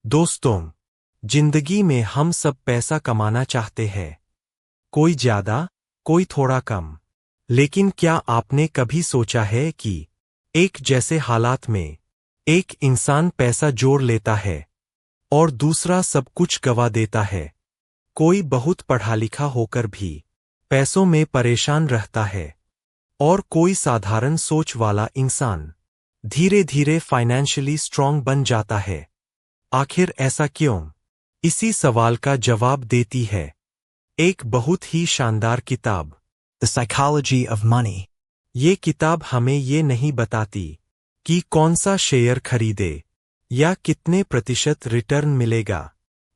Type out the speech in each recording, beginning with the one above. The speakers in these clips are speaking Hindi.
दोस्तों, जिंदगी में हम सब पैसा कमाना चाहते हैं। कोई ज्यादा, कोई थोड़ा कम। लेकिन क्या आपने कभी सोचा है कि एक जैसे हालात में एक इंसान पैसा जोड़ लेता है और दूसरा सब कुछ गवा देता है। कोई बहुत पढ़ा लिखा होकर भी पैसों में परेशान रहता है और कोई साधारण सोच वाला इंसान धीरे धीरे फाइनेंशियली स्ट्रांग बन जाता है। आखिर ऐसा क्यों? इसी सवाल का जवाब देती है एक बहुत ही शानदार किताब, The Psychology of Money. ये किताब हमें ये नहीं बताती कि कौन सा शेयर खरीदे या कितने प्रतिशत रिटर्न मिलेगा।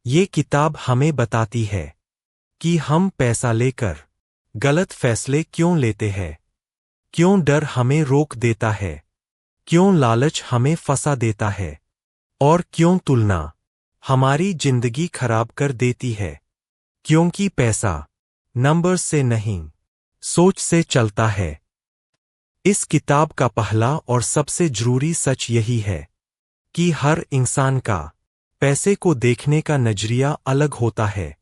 ये किताब हमें बताती है कि हम पैसा लेकर गलत फैसले क्यों लेते हैं, क्यों डर हमें रोक देता है, क्यों लालच हमें फंसा देता है और क्यों तुलना हमारी जिंदगी खराब कर देती है। क्योंकि पैसा नंबर्स से नहीं, सोच से चलता है। इस किताब का पहला और सबसे जरूरी सच यही है कि हर इंसान का पैसे को देखने का नजरिया अलग होता है।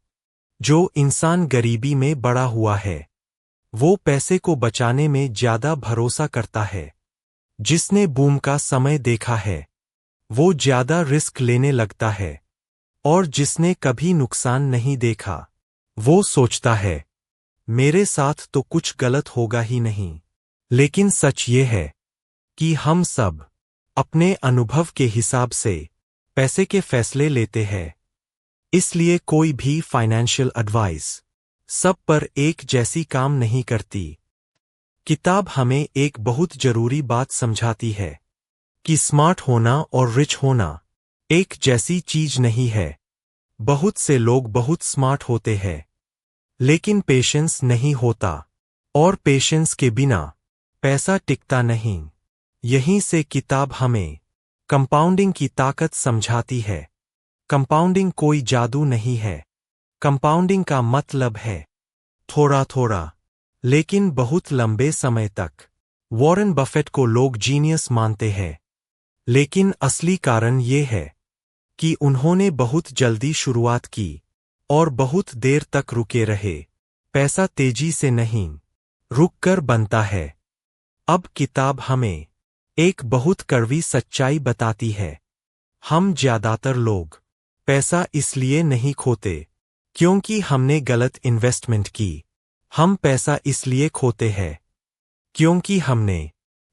जो इंसान गरीबी में बड़ा हुआ है वो पैसे को बचाने में ज्यादा भरोसा करता है। जिसने बूम का समय देखा है वो ज्यादा रिस्क लेने लगता है और जिसने कभी नुकसान नहीं देखा वो सोचता है मेरे साथ तो कुछ गलत होगा ही नहीं। लेकिन सच ये है कि हम सब अपने अनुभव के हिसाब से पैसे के फैसले लेते हैं। इसलिए कोई भी फाइनेंशियल एडवाइस सब पर एक जैसी काम नहीं करती। किताब हमें एक बहुत जरूरी बात समझाती है कि स्मार्ट होना और रिच होना एक जैसी चीज नहीं है। बहुत से लोग बहुत स्मार्ट होते हैं लेकिन पेशेंस नहीं होता और पेशेंस के बिना पैसा टिकता नहीं। यहीं से किताब हमें कंपाउंडिंग की ताकत समझाती है। कंपाउंडिंग कोई जादू नहीं है। कंपाउंडिंग का मतलब है थोड़ा थोड़ा लेकिन बहुत लंबे समय तक। वॉरेन बफेट को लोग जीनियस मानते हैं लेकिन असली कारण ये है कि उन्होंने बहुत जल्दी शुरुआत की और बहुत देर तक रुके रहे। पैसा तेजी से नहीं, रुककर बनता है। अब किताब हमें एक बहुत कड़वी सच्चाई बताती है। हम ज्यादातर लोग पैसा इसलिए नहीं खोते क्योंकि हमने गलत इन्वेस्टमेंट की। हम पैसा इसलिए खोते हैं क्योंकि हमने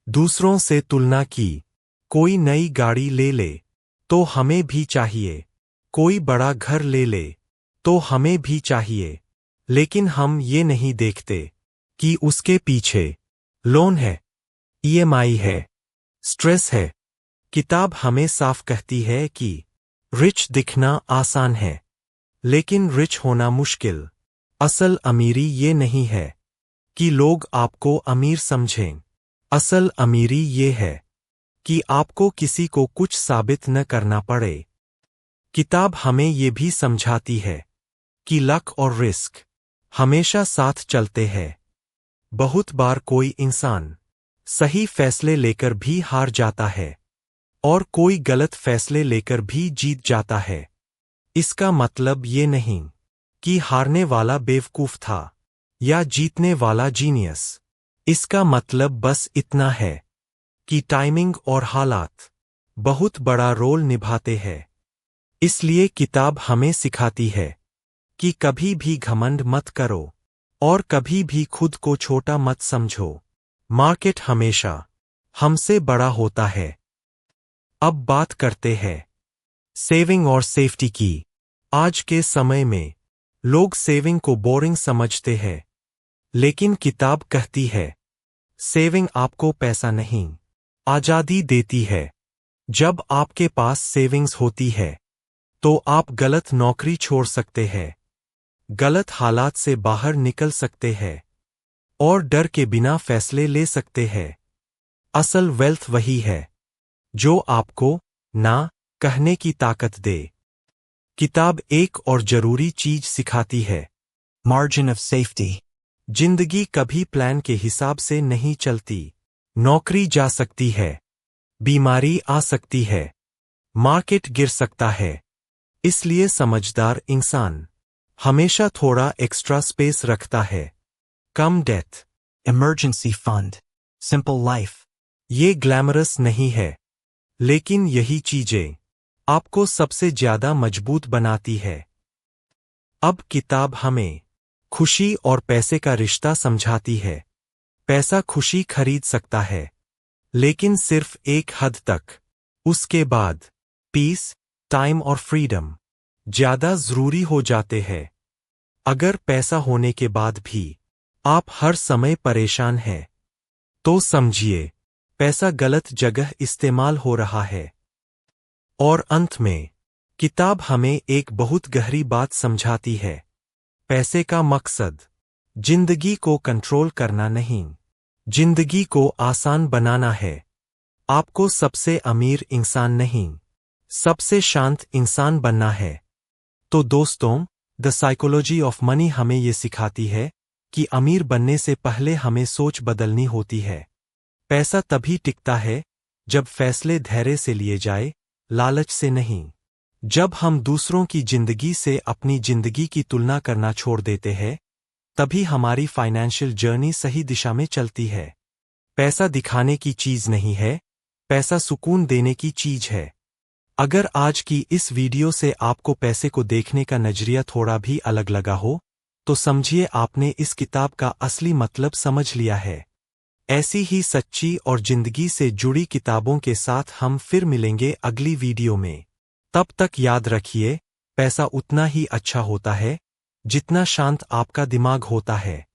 दूसरों से तुलना की। कोई नई गाड़ी ले ले तो हमें भी चाहिए, कोई बड़ा घर ले ले तो हमें भी चाहिए, लेकिन हम ये नहीं देखते कि उसके पीछे लोन है, ईएमआई है, स्ट्रेस है। किताब हमें साफ कहती है कि रिच दिखना आसान है लेकिन रिच होना मुश्किल। असल अमीरी ये नहीं है कि लोग आपको अमीर समझें। असल अमीरी ये है कि आपको किसी को कुछ साबित न करना पड़े। किताब हमें ये भी समझाती है कि लक और रिस्क हमेशा साथ चलते हैं। बहुत बार कोई इंसान सही फैसले लेकर भी हार जाता है और कोई गलत फैसले लेकर भी जीत जाता है। इसका मतलब ये नहीं कि हारने वाला बेवकूफ था या जीतने वाला जीनियस। इसका मतलब बस इतना है कि टाइमिंग और हालात बहुत बड़ा रोल निभाते हैं। इसलिए किताब हमें सिखाती है कि कभी भी घमंड मत करो और कभी भी खुद को छोटा मत समझो। मार्केट हमेशा हमसे बड़ा होता है। अब बात करते हैं सेविंग और सेफ्टी की। आज के समय में लोग सेविंग को बोरिंग समझते हैं लेकिन किताब कहती है सेविंग आपको पैसा नहीं, आजादी देती है। जब आपके पास सेविंग्स होती है तो आप गलत नौकरी छोड़ सकते हैं, गलत हालात से बाहर निकल सकते हैं और डर के बिना फैसले ले सकते हैं। असल वेल्थ वही है जो आपको ना कहने की ताकत दे। किताब एक और जरूरी चीज सिखाती है, Margin of safety. जिंदगी कभी प्लान के हिसाब से नहीं चलती। नौकरी जा सकती है, बीमारी आ सकती है, मार्केट गिर सकता है, इसलिए समझदार इंसान हमेशा थोड़ा एक्स्ट्रा स्पेस रखता है। कम debt. Emergency fund. Simple life. ये ग्लैमरस नहीं है, लेकिन यही चीजें आपको सबसे ज्यादा मजबूत बनाती है। अब किताब हमें खुशी और पैसे का रिश्ता समझाती है। पैसा खुशी खरीद सकता है, लेकिन सिर्फ एक हद तक। उसके बाद पीस, टाइम और फ्रीडम ज्यादा जरूरी हो जाते हैं। अगर पैसा होने के बाद भी आप हर समय परेशान हैं, तो समझिए पैसा गलत जगह इस्तेमाल हो रहा है। और अंत में किताब हमें एक बहुत गहरी बात समझाती है। पैसे का मकसद जिंदगी को कंट्रोल करना नहीं, जिंदगी को आसान बनाना है। आपको सबसे अमीर इंसान नहीं, सबसे शांत इंसान बनना है। तो दोस्तों, द साइकोलॉजी ऑफ मनी हमें ये सिखाती है कि अमीर बनने से पहले हमें सोच बदलनी होती है। पैसा तभी टिकता है जब फैसले धैर्य से लिए जाए, लालच से नहीं। जब हम दूसरों की जिंदगी से अपनी जिंदगी की तुलना करना छोड़ देते हैं, तभी हमारी फाइनेंशियल जर्नी सही दिशा में चलती है। पैसा दिखाने की चीज नहीं है, पैसा सुकून देने की चीज है। अगर आज की इस वीडियो से आपको पैसे को देखने का नजरिया थोड़ा भी अलग लगा हो, तो समझिए आपने इस किताब का असली मतलब समझ लिया है। ऐसी ही सच्ची और जिंदगी से जुड़ी किताबों के साथ हम फिर मिलेंगे अगली वीडियो में। तब तक याद रखिए, पैसा उतना ही अच्छा होता है जितना शांत आपका दिमाग होता है।